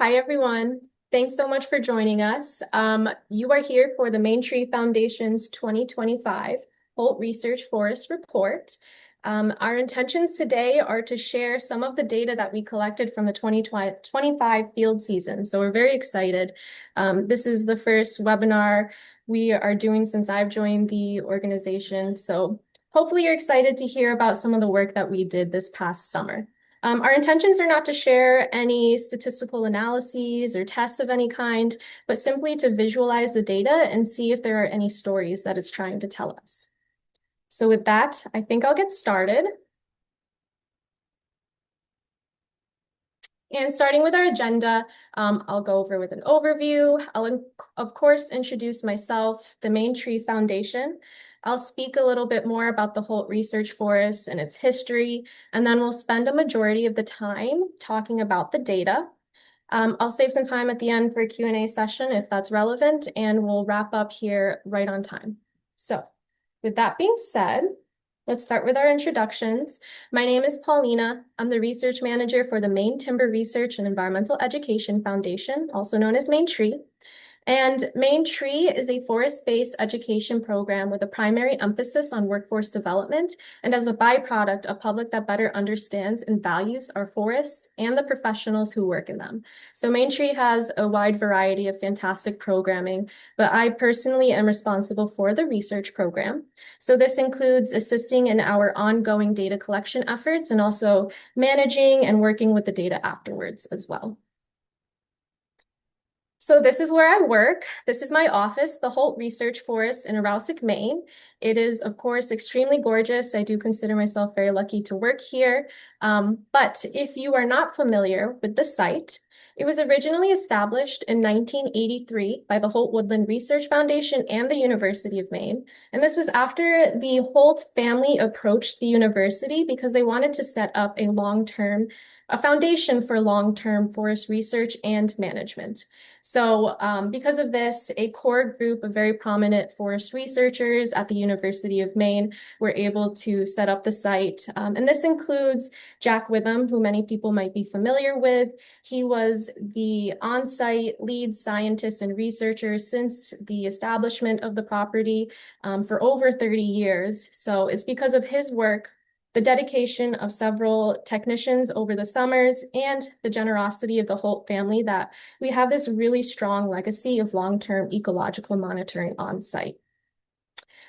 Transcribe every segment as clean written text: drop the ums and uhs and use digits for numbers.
Hi, everyone. Thanks so much for joining us. You are here for the Maine Tree Foundation's 2025 Holt Research Forest Report. Our intentions today are to share some of the data that we collected from the 2025 field season. So we're very excited. This is the first webinar we are doing since I've joined the organization. So hopefully you're excited to hear about some of the work that we did this past summer. Our intentions are not to share any statistical analyses or tests of any kind, but simply to visualize the data and see if there are any stories that it's trying to tell us. So with that, I think I'll get started. And starting with our agenda, I'll go over with an overview. I'll, of course, introduce myself, the Maine Tree Foundation. I'll speak a little bit more about the Holt Research Forest and its history, and then we'll spend a majority of the time talking about the data. I'll save some time at the end for a Q&A session if that's relevant, and we'll wrap up here right on time. So with that being said, let's start with our introductions. My name is Paulina. I'm the research manager for the Maine Timber Research and Environmental Education Foundation, also known as Maine Tree. And Maine Tree is a forest-based education program with a primary emphasis on workforce development, and as a byproduct, a public that better understands and values our forests and the professionals who work in them. So Maine Tree has a wide variety of fantastic programming, but I personally am responsible for the research program. So this includes assisting in our ongoing data collection efforts and also managing and working with the data afterwards as well. So this is where I work. This is my office, the Holt Research Forest in Arrowsic, Maine. It is, of course, extremely gorgeous. I do consider myself very lucky to work here. But if you are not familiar with the site, it was originally established in 1983 by the Holt Woodland Research Foundation and the University of Maine. And this was after the Holt family approached the university because they wanted to set up a foundation for long-term forest research and management. So because of this, a core group of very prominent forest researchers at the University of Maine were able to set up the site. And this includes Jack Witham, who many people might be familiar with. He was the on-site lead scientist and researcher since the establishment of the property for over 30 years. So it's because of his work, the dedication of several technicians over the summers, and the generosity of the Holt family that we have this really strong legacy of long-term ecological monitoring on site.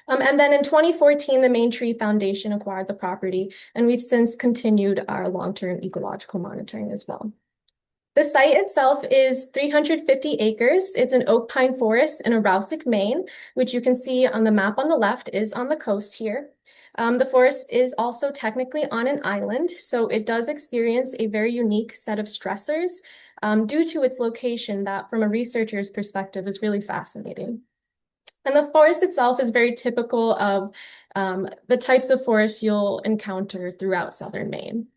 And then in 2014, the Maine Tree Foundation acquired the property, and we've since continued our long-term ecological monitoring as well. The site itself is 350 acres. It's an oak pine forest in Arrowsic, Maine, which you can see on the map on the left is on the coast here. The forest is also technically on an island, so it does experience a very unique set of stressors due to its location that, from a researcher's perspective, is really fascinating. And the forest itself is very typical of the types of forests you'll encounter throughout southern Maine.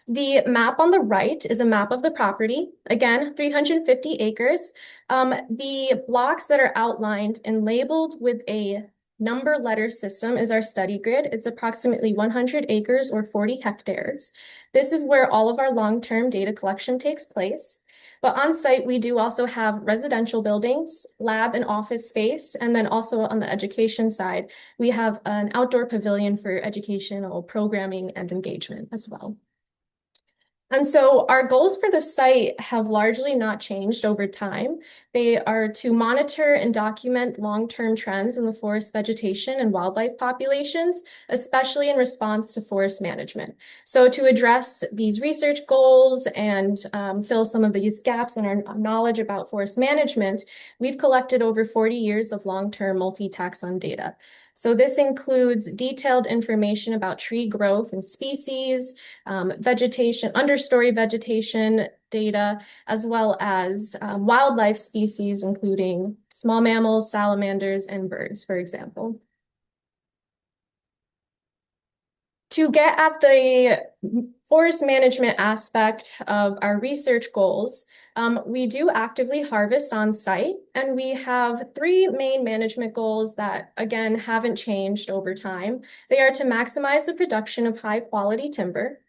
The map on the right is a map of the property. Again, 350 acres. The blocks that are outlined and labeled with a number letter system is our study grid. It's approximately 100 acres or 40 hectares. This is where all of our long-term data collection takes place. But on site, we do also have residential buildings, lab and office space, and then also on the education side, we have an outdoor pavilion for educational programming and engagement as well. And so our goals for the site have largely not changed over time. They are to monitor and document long-term trends in the forest vegetation and wildlife populations, especially in response to forest management. So to address these research goals and fill some of these gaps in our knowledge about forest management, we've collected over 40 years of long-term multi-taxon data. So this includes detailed information about tree growth and species, vegetation, understory vegetation data, as well as wildlife species, including small mammals, salamanders, and birds, for example. To get at the forest management aspect of our research goals, we do actively harvest on site, and we have three main management goals that, again, haven't changed over time. They are to maximize the production of high quality timber,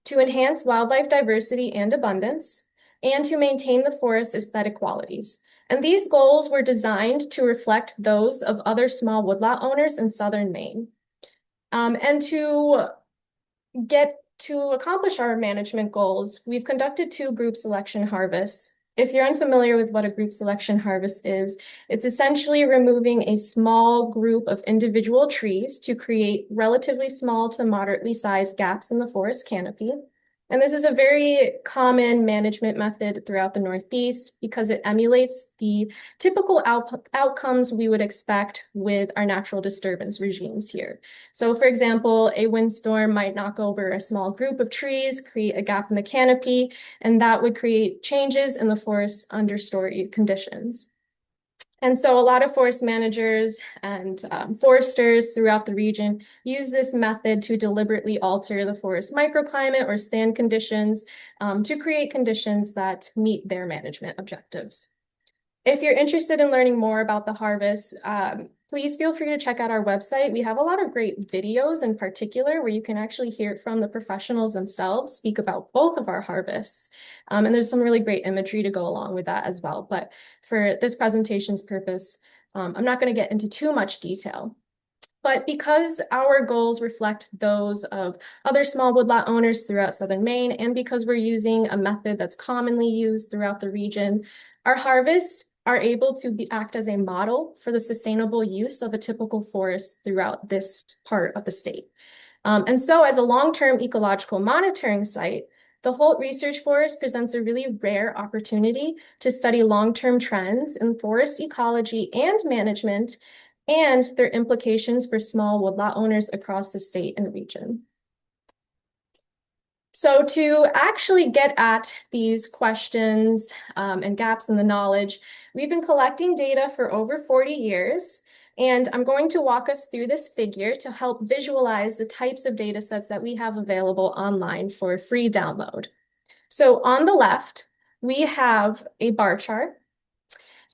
to enhance wildlife diversity and abundance, and to maintain the forest's aesthetic qualities. And these goals were designed to reflect those of other small woodlot owners in southern Maine. And to accomplish our management goals, we've conducted 2 group selection harvests. If you're unfamiliar with what a group selection harvest is, it's essentially removing a small group of individual trees to create relatively small to moderately sized gaps in the forest canopy. And this is a very common management method throughout the Northeast because it emulates the typical outcomes we would expect with our natural disturbance regimes here. So for example, a windstorm might knock over a small group of trees, create a gap in the canopy, and that would create changes in the forest's understory conditions. And so a lot of forest managers and foresters throughout the region use this method to deliberately alter the forest microclimate or stand conditions to create conditions that meet their management objectives. If you're interested in learning more about the harvest, please feel free to check out our website. We have a lot of great videos in particular where you can actually hear from the professionals themselves speak about both of our harvests. And there's some really great imagery to go along with that as well. But for this presentation's purpose, I'm not going to get into too much detail. But because our goals reflect those of other small woodlot owners throughout southern Maine, and because we're using a method that's commonly used throughout the region, our harvests are able to act as a model for the sustainable use of a typical forest throughout this part of the state. And so as a long-term ecological monitoring site, the Holt Research Forest presents a really rare opportunity to study long-term trends in forest ecology and management and their implications for small woodlot owners across the state and region. So to actually get at these questions and gaps in the knowledge, we've been collecting data for over 40 years, and I'm going to walk us through this figure to help visualize the types of data sets that we have available online for free download. So on the left, we have a bar chart.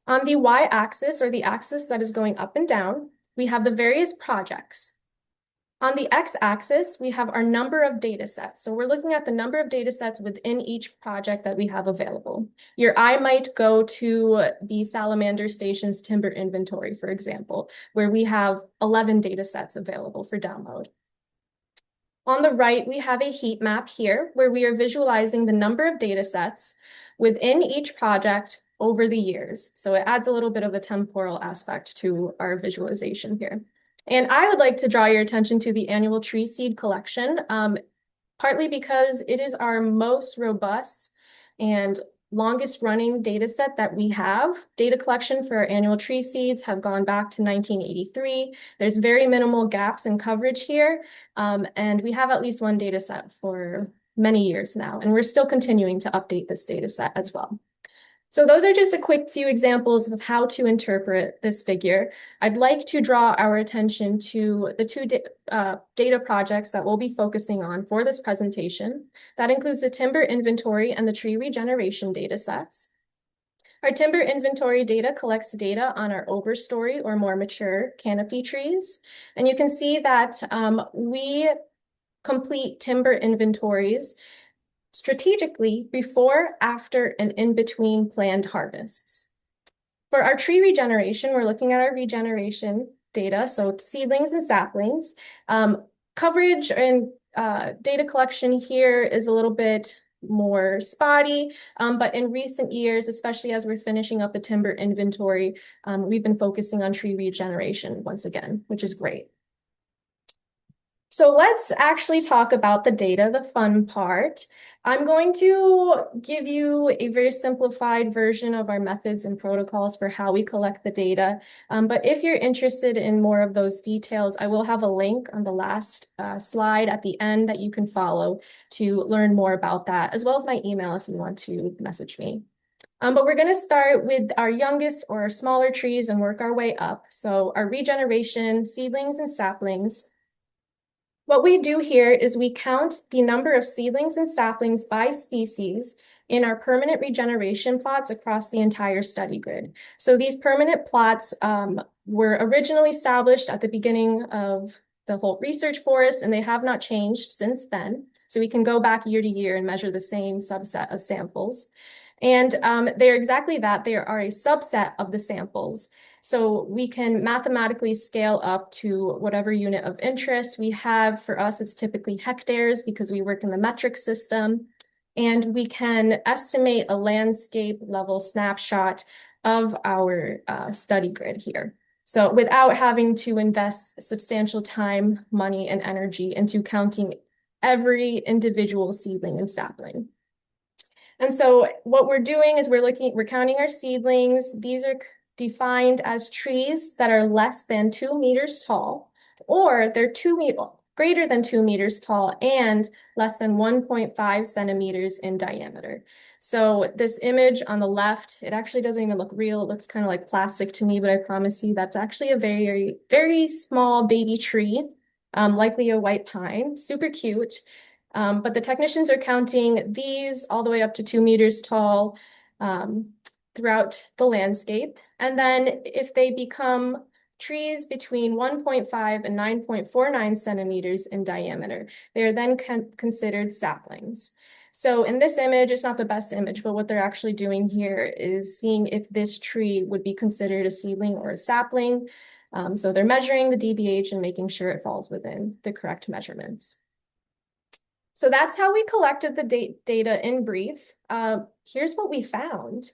On the y-axis, or the axis that is going up and down, we have the various projects. On the x-axis, we have our number of data sets. So we're looking at the number of data sets within each project that we have available. Your eye might go to the Salamander Station's timber inventory, for example, where we have 11 data sets available for download. On the right, we have a heat map here where we are visualizing the number of data sets within each project over the years. So it adds a little bit of a temporal aspect to our visualization here. And I would like to draw your attention to the annual tree seed collection, partly because it is our most robust and longest running data set that we have. Data collection for our annual tree seeds have gone back to 1983. There's very minimal gaps in coverage here, and we have at least one data set for many years now, and we're still continuing to update this data set as well. So those are just a quick few examples of how to interpret this figure. I'd like to draw our attention to the 2 data projects that we'll be focusing on for this presentation. That includes the timber inventory and the tree regeneration data sets. Our timber inventory data collects data on our overstory or more mature canopy trees. And you can see that we complete timber inventories strategically before, after, and in between planned harvests. For our tree regeneration, we're looking at our regeneration data, so seedlings and saplings. Coverage and data collection here is a little bit more spotty, but in recent years, especially as we're finishing up a timber inventory, we've been focusing on tree regeneration once again, which is great. So let's actually talk about the data, the fun part. I'm going to give you a very simplified version of our methods and protocols for how we collect the data. But if you're interested in more of those details, I will have a link on the last slide at the end that you can follow to learn more about that, as well as my email if you want to message me. But we're going to start with our youngest or smaller trees and work our way up. So our regeneration, seedlings and saplings. What we do here is we count the number of seedlings and saplings by species in our permanent regeneration plots across the entire study grid. So these permanent plots were originally established at the beginning of the Holt Research Forest, and they have not changed since then. So we can go back year to year and measure the same subset of samples. And they're exactly that. They are a subset of the samples. So we can mathematically scale up to whatever unit of interest we have. For us, it's typically hectares because we work in the metric system. And we can estimate a landscape level snapshot of our study grid here. So without having to invest substantial time, money, and energy into counting every individual seedling and sapling. And so what we're doing is we're counting our seedlings. These are defined as trees that are less than 2 meters tall, or they're greater than 2 meters tall and less than 1.5 centimeters in diameter. So this image on the left, it actually doesn't even look real. It looks kind of like plastic to me, but I promise you that's actually a very, very small baby tree, likely a white pine, super cute. But the technicians are counting these all the way up to 2 meters tall throughout the landscape. And then if they become trees between 1.5 and 9.49 centimeters in diameter, they are then considered saplings. So in this image, it's not the best image, but what they're actually doing here is seeing if this tree would be considered a seedling or a sapling. So they're measuring the DBH and making sure it falls within the correct measurements. So that's how we collected the data in brief. Here's what we found.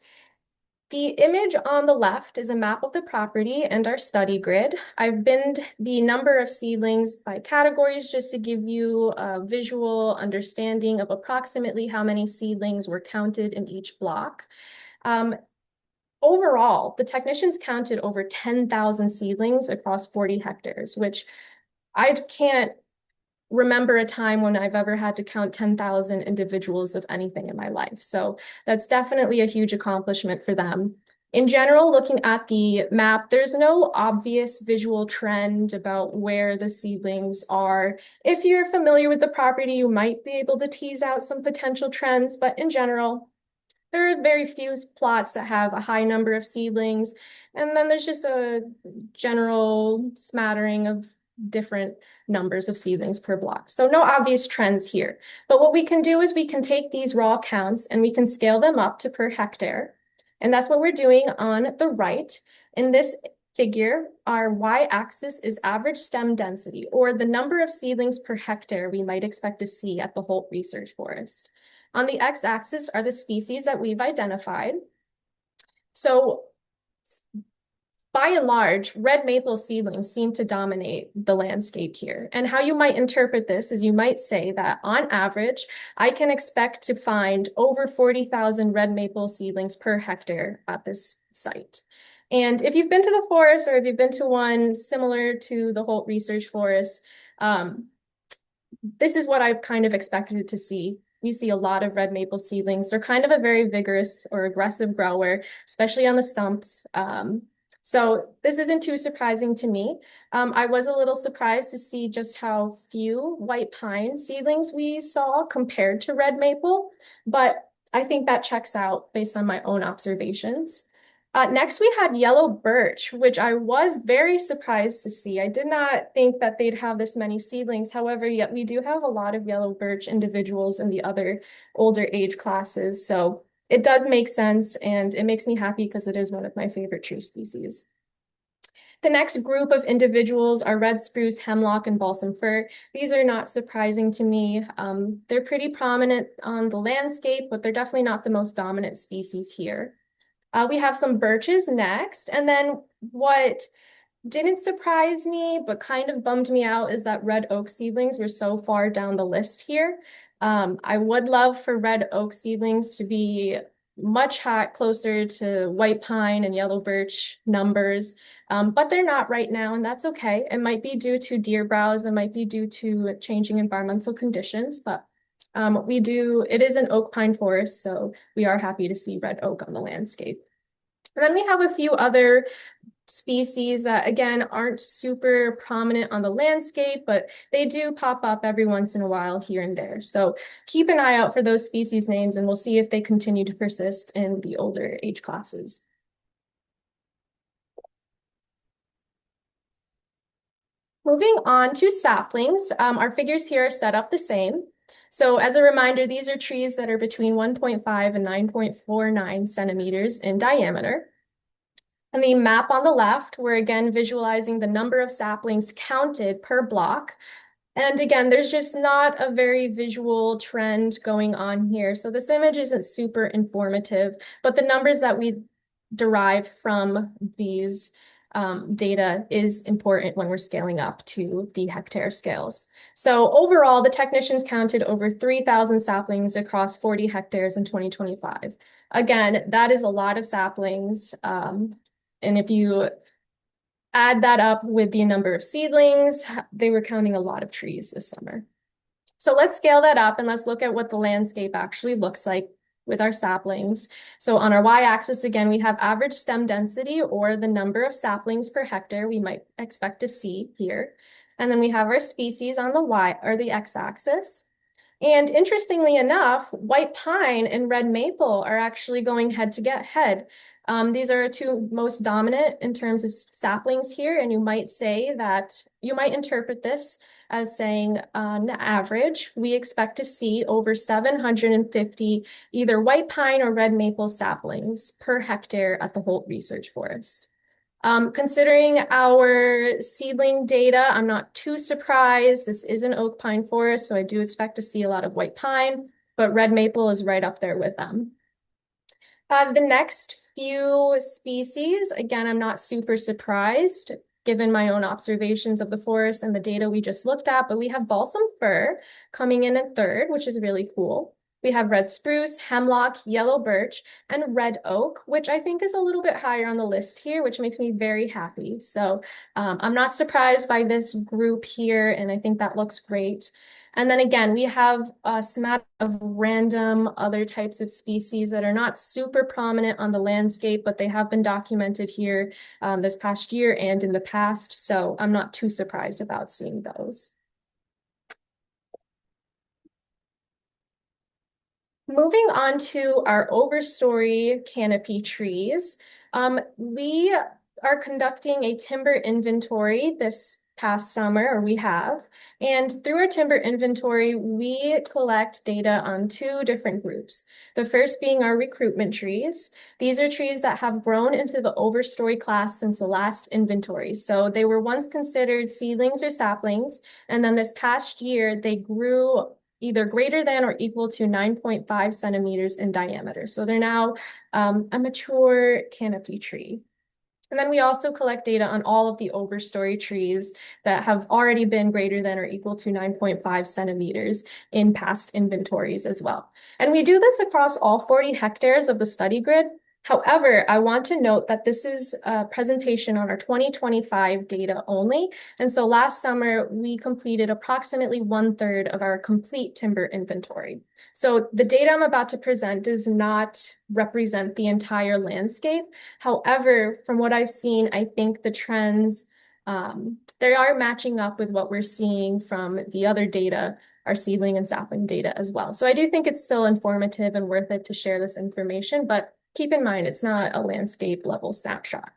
The image on the left is a map of the property and our study grid. I've binned the number of seedlings by categories just to give you a visual understanding of approximately how many seedlings were counted in each block. Overall, the technicians counted over 10,000 seedlings across 40 hectares, which I can't remember a time when I've ever had to count 10,000 individuals of anything in my life. So that's definitely a huge accomplishment for them. In general, looking at the map, there's no obvious visual trend about where the seedlings are. If you're familiar with the property, you might be able to tease out some potential trends, but in general, there are very few plots that have a high number of seedlings, and then there's just a general smattering of different numbers of seedlings per block. So no obvious trends here. But what we can do is we can take these raw counts and we can scale them up to per hectare. And that's what we're doing on the right. In this figure, our y-axis is average stem density, or the number of seedlings per hectare we might expect to see at the Holt Research Forest. On the x-axis are the species that we've identified. So by and large, red maple seedlings seem to dominate the landscape here. And how you might interpret this is you might say that on average, I can expect to find over 40,000 red maple seedlings per hectare at this site. And if you've been to the forest or if you've been to one similar to the Holt Research Forest, this is what I've kind of expected to see. We see a lot of red maple seedlings. They're kind of a very vigorous or aggressive grower, especially on the stumps. So this isn't too surprising to me. I was a little surprised to see just how few white pine seedlings we saw compared to red maple, but I think that checks out based on my own observations. Next, we had yellow birch, which I was very surprised to see. I did not think that they'd have this many seedlings. However, yet we do have a lot of yellow birch individuals in the other older age classes. So it does make sense, and it makes me happy because it is one of my favorite tree species. The next group of individuals are red spruce, hemlock, and balsam fir. These are not surprising to me. They're pretty prominent on the landscape, but they're definitely not the most dominant species here. We have some birches next, and then what didn't surprise me, but kind of bummed me out is that red oak seedlings were so far down the list here. I would love for red oak seedlings to be much closer to white pine and yellow birch numbers, but they're not right now, and that's okay. It might be due to deer browse, it might be due to changing environmental conditions, but it is an oak pine forest, so we are happy to see red oak on the landscape. And then we have a few other species that, again, aren't super prominent on the landscape, but they do pop up every once in a while here and there. So keep an eye out for those species names, and we'll see if they continue to persist in the older age classes. Moving on to saplings, our figures here are set up the same. So as a reminder, these are trees that are between 1.5 and 9.49 centimeters in diameter. And the map on the left, we're again visualizing the number of saplings counted per block. And again, there's just not a very visual trend going on here. So this image isn't super informative, but the numbers that we derive from these data is important when we're scaling up to the hectare scales. So overall, the technicians counted over 3,000 saplings across 40 hectares in 2025. Again, that is a lot of saplings. And if you add that up with the number of seedlings, they were counting a lot of trees this summer. So let's scale that up and let's look at what the landscape actually looks like with our saplings. So on our y-axis, again, we have average stem density or the number of saplings per hectare we might expect to see here. And then we have our species on the y or the x-axis. And interestingly enough, white pine and red maple are actually going head to get head. These are two most dominant in terms of saplings here, and you might say that you might interpret this as saying on average, we expect to see over 750 either white pine or red maple saplings per hectare at the Holt Research Forest. Considering our seedling data, I'm not too surprised. This is an oak pine forest, so I do expect to see a lot of white pine, but red maple is right up there with them. The next few species, again, I'm not super surprised given my own observations of the forest and the data we just looked at, but we have balsam fir coming in at third, which is really cool. We have red spruce, hemlock, yellow birch, and red oak, which I think is a little bit higher on the list here, which makes me very happy. So I'm not surprised by this group here, and I think that looks great. And then again, we have a smattering of random other types of species that are not super prominent on the landscape, but they have been documented here this past year and in the past. So I'm not too surprised about seeing those. Moving on to our overstory canopy trees, we are conducting a timber inventory this past summer, or we have. And through our timber inventory, we collect data on two different groups. The first being our recruitment trees. These are trees that have grown into the overstory class since the last inventory. So they were once considered seedlings or saplings, and then this past year, they grew either greater than or equal to 9.5 centimeters in diameter. So they're now a mature canopy tree. And then we also collect data on all of the overstory trees that have already been greater than or equal to 9.5 centimeters in past inventories as well. And we do this across all 40 hectares of the study grid. However, I want to note that this is a presentation on our 2025 data only. And so last summer, we completed approximately 1/3 of our complete timber inventory. So the data I'm about to present does not represent the entire landscape. However, from what I've seen, I think the trends, they are matching up with what we're seeing from the other data, our seedling and sapling data as well. So I do think it's still informative and worth it to share this information, but keep in mind, it's not a landscape level snapshot.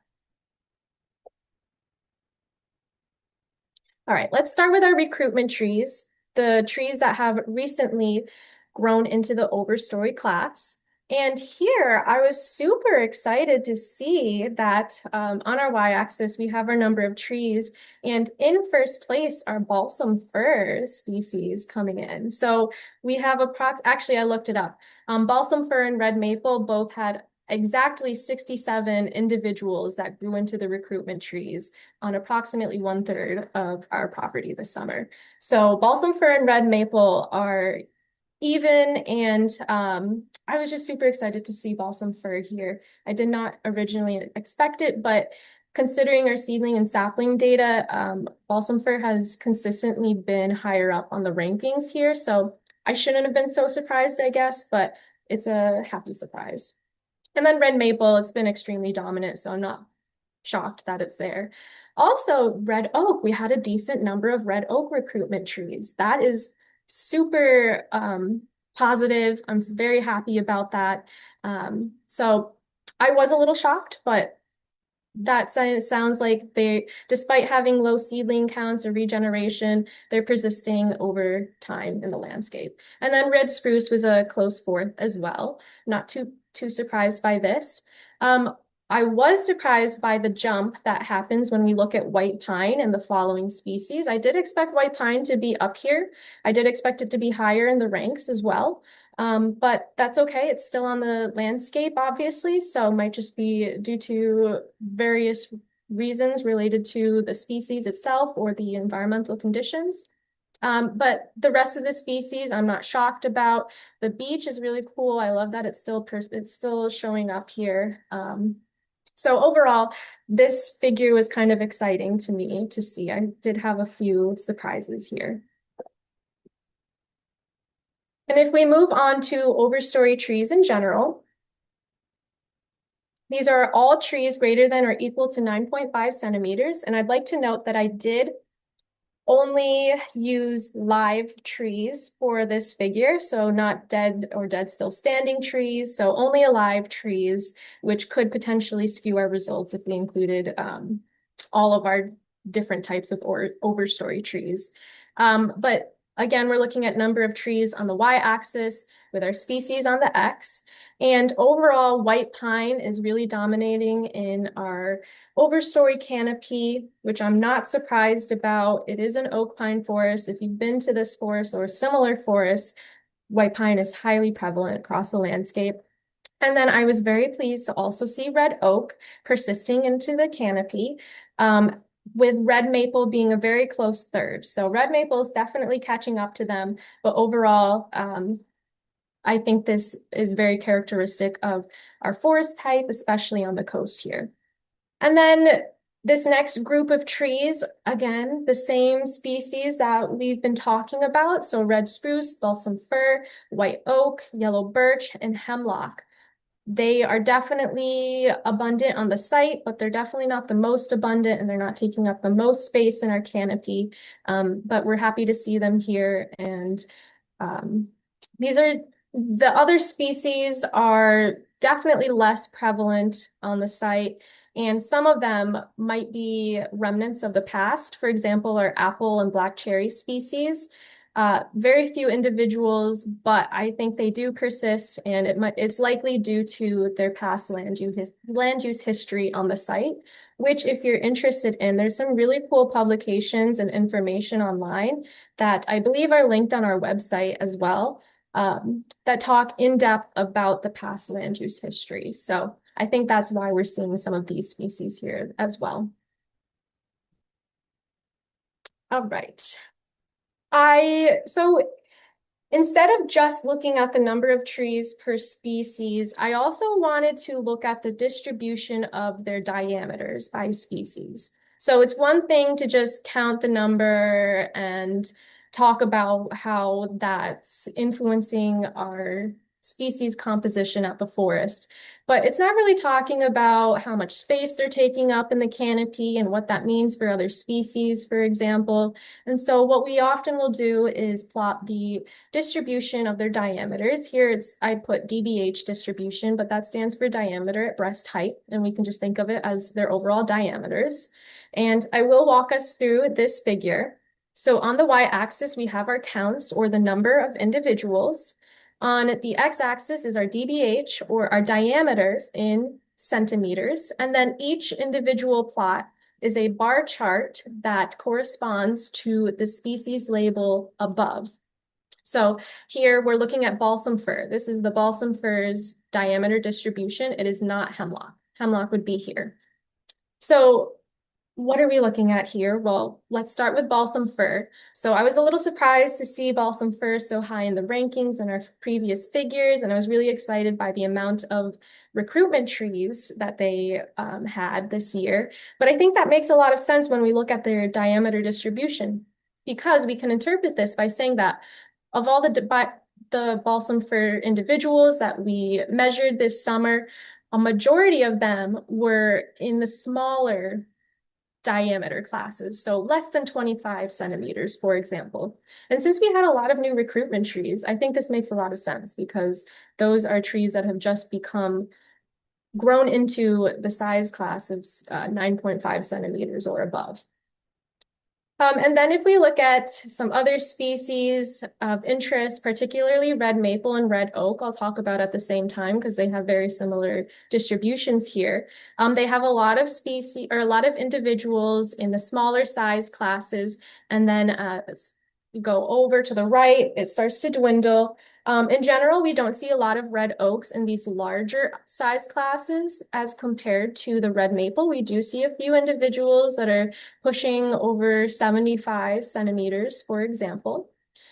All right, let's start with our recruitment trees, the trees that have recently grown into the overstory class. And here I was super excited to see that on our y-axis, we have our number of trees. And in first place are balsam fir species coming in. So we have actually, I looked it up. Balsam fir and red maple both had exactly 67 individuals that grew into the recruitment trees on approximately 1/3 of our property this summer. So balsam fir and red maple are even, and I was just super excited to see balsam fir here. I did not originally expect it, but considering our seedling and sapling data, balsam fir has consistently been higher up on the rankings here. So I shouldn't have been so surprised, I guess, but it's a happy surprise. And then red maple, it's been extremely dominant, so I'm not shocked that it's there. Also, red oak, we had a decent number of red oak recruitment trees. That is super positive. I'm very happy about that. So I was a little shocked, but that sounds like they, despite having low seedling counts or regeneration, they're persisting over time in the landscape. And then red spruce was a close fourth as well. Not too surprised by this. I was surprised by the jump that happens when we look at white pine and the following species. I did expect white pine to be up here. I did expect it to be higher in the ranks as well. But that's okay. It's still on the landscape, obviously, so it might just be due to various reasons related to the species itself or the environmental conditions. But the rest of the species, I'm not shocked about. The beech is really cool. I love that it's still showing up here. So overall, this figure was kind of exciting to me to see. I did have a few surprises here. And if we move on to overstory trees in general, these are all trees greater than or equal to 9.5 centimeters. And I'd like to note that I did only use live trees for this figure, so not dead or dead still standing trees, so only alive trees, which could potentially skew our results if we included all of our different types of overstory trees. But again, we're looking at number of trees on the y-axis with our species on the x. And overall, white pine is really dominating in our overstory canopy, which I'm not surprised about. It is an oak pine forest. If you've been to this forest or similar forests, white pine is highly prevalent across the landscape. And then I was very pleased to also see red oak persisting into the canopy, with red maple being a very close third. So red maple is definitely catching up to them, but overall, I think this is very characteristic of our forest type, especially on the coast here. And then this next group of trees, again, the same species that we've been talking about. So red spruce, balsam fir, white oak, yellow birch, and hemlock. They are definitely abundant on the site, but they're definitely not the most abundant and they're not taking up the most space in our canopy. But we're happy to see them here. And these are the other species are definitely less prevalent on the site. And some of them might be remnants of the past. For example, our apple and black cherry species. Very few individuals, but I think they do persist, and it's likely due to their past land use history on the site, which if you're interested in, there's some really cool publications and information online that I believe are linked on our website as well, that talk in depth about the past land use history. So I think that's why we're seeing some of these species here as well. All right. So instead of just looking at the number of trees per species, I also wanted to look at the distribution of their diameters by species. So it's one thing to just count the number and talk about how that's influencing our species composition at the forest, but it's not really talking about how much space they're taking up in the canopy and what that means for other species, for example. And so what we often will do is plot the distribution of their diameters. Here I put DBH distribution, but that stands for diameter at breast height, and we can just think of it as their overall diameters. And I will walk us through this figure. So on the y-axis, we have our counts, or the number of individuals. On the x-axis is our DBH, or our diameters in centimeters. And then each individual plot is a bar chart that corresponds to the species label above. So here we're looking at balsam fir. This is the balsam fir's diameter distribution. It is not hemlock. Hemlock would be here. So what are we looking at here? Well, let's start with balsam fir. So I was a little surprised to see balsam fir so high in the rankings in our previous figures, and I was really excited by the amount of recruitment trees that they had this year. But I think that makes a lot of sense when we look at their diameter distribution, because we can interpret this by saying that of all the balsam fir individuals that we measured this summer, a majority of them were in the smaller diameter classes, so less than 25 centimeters, for example. And since we had a lot of new recruitment trees, I think this makes a lot of sense because those are trees that have just become grown into the size class of 9.5 centimeters or above. And then if we look at some other species of interest, particularly red maple and red oak, I'll talk about at the same time because they have very similar distributions here. They have a lot of species or a lot of individuals in the smaller size classes. And then as you go over to the right, it starts to dwindle. In general, we don't see a lot of red oaks in these larger size classes as compared to the red maple. We do see a few individuals that are pushing over 75 centimeters, for example.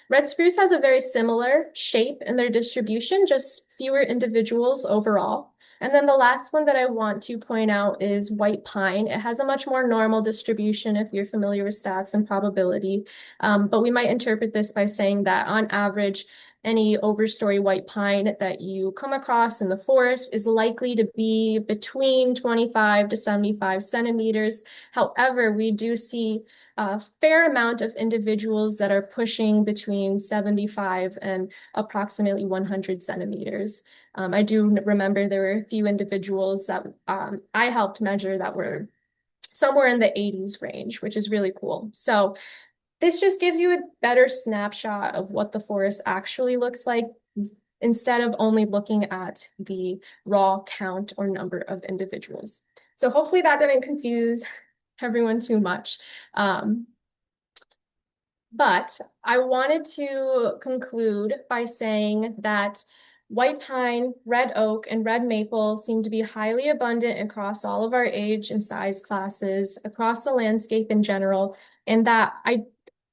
Red spruce has a very similar shape in their distribution, just fewer individuals overall. And then the last one that I want to point out is white pine. It has a much more normal distribution if you're familiar with stats and probability. But we might interpret this by saying that on average, any overstory white pine that you come across in the forest is likely to be between 25 to 75 centimeters. However, we do see a fair amount of individuals that are pushing between 75 and approximately 100 centimeters. I do remember there were a few individuals that I helped measure that were somewhere in the 80s range, which is really cool. So this just gives you a better snapshot of what the forest actually looks like instead of only looking at the raw count or number of individuals. So hopefully that didn't confuse everyone too much. But I wanted to conclude by saying that white pine, red oak, and red maple seem to be highly abundant across all of our age and size classes, across the landscape in general, and that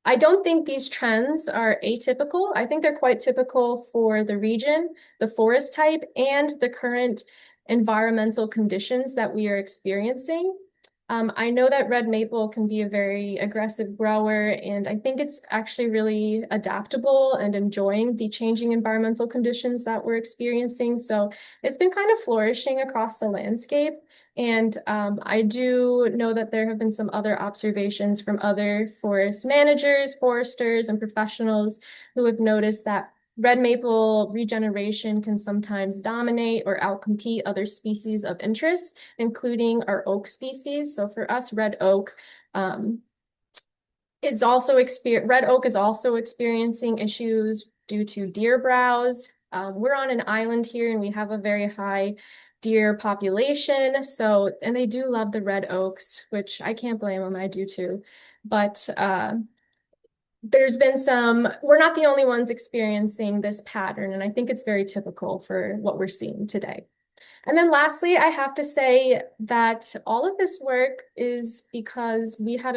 I don't think these trends are atypical. I think they're quite typical for the region, the forest type, and the current environmental conditions that we are experiencing. I know that red maple can be a very aggressive grower, and I think it's actually really adaptable and enjoying the changing environmental conditions that we're experiencing. So it's been kind of flourishing across the landscape. And I do know that there have been some other observations from other forest managers, foresters, and professionals who have noticed that red maple regeneration can sometimes dominate or outcompete other species of interest, including our oak species. So for us, red oak, red oak is also experiencing issues due to deer browse. We're on an island here and we have a very high deer population. So, and they do love the red oaks, which I can't blame them, I do too. But there's been we're not the only ones experiencing this pattern, and I think it's very typical for what we're seeing today. And then lastly, I have to say that all of this work is because we had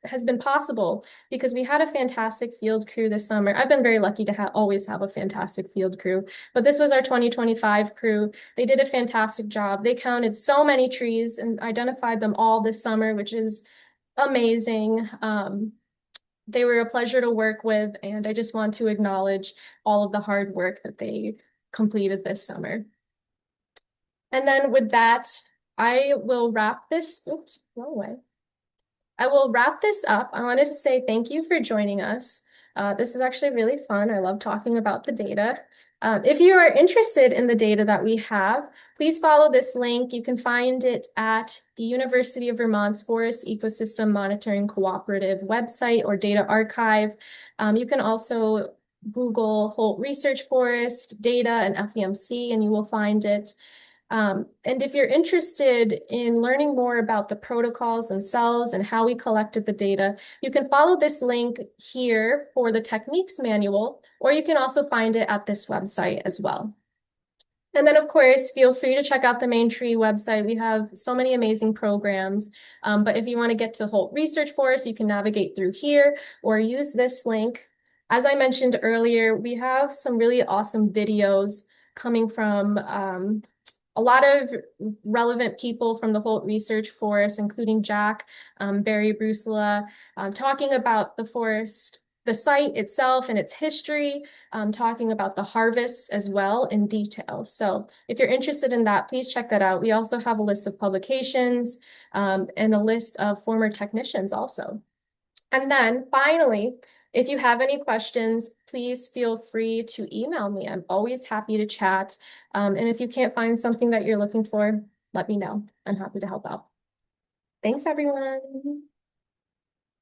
has been possible because we had a fantastic field crew this summer. I've been very lucky to always have a fantastic field crew, but this was our 2025 crew. They did a fantastic job. They counted so many trees and identified them all this summer, which is amazing. They were a pleasure to work with, and I just want to acknowledge all of the hard work that they completed this summer. And then with that, I will wrap this, oops, wrong way. I will wrap this up. I wanted to say thank you for joining us. This is actually really fun. I love talking about the data. If you are interested in the data that we have, please follow this link. You can find it at the University of Vermont's Forest Ecosystem Monitoring Cooperative website or data archive. You can also Google Holt Research Forest data and FEMC, and you will find it. And if you're interested in learning more about the protocols themselves and how we collected the data, you can follow this link here for the techniques manual, or you can also find it at this website as well. And then, of course, feel free to check out the Maine Tree website. We have so many amazing programs. But if you want to get to Holt Research Forest, you can navigate through here or use this link. As I mentioned earlier, we have some really awesome videos coming from a lot of relevant people from the Holt Research Forest, including Jack, Barry Brusela, talking about the forest, the site itself and its history, talking about the harvests as well in detail. So if you're interested in that, please check that out. We also have a list of publications and a list of former technicians also. And then finally, If you have any questions, please feel free to email me. I'm always happy to chat. And if you can't find something that you're looking for, let me know. I'm happy to help out. Thanks, everyone.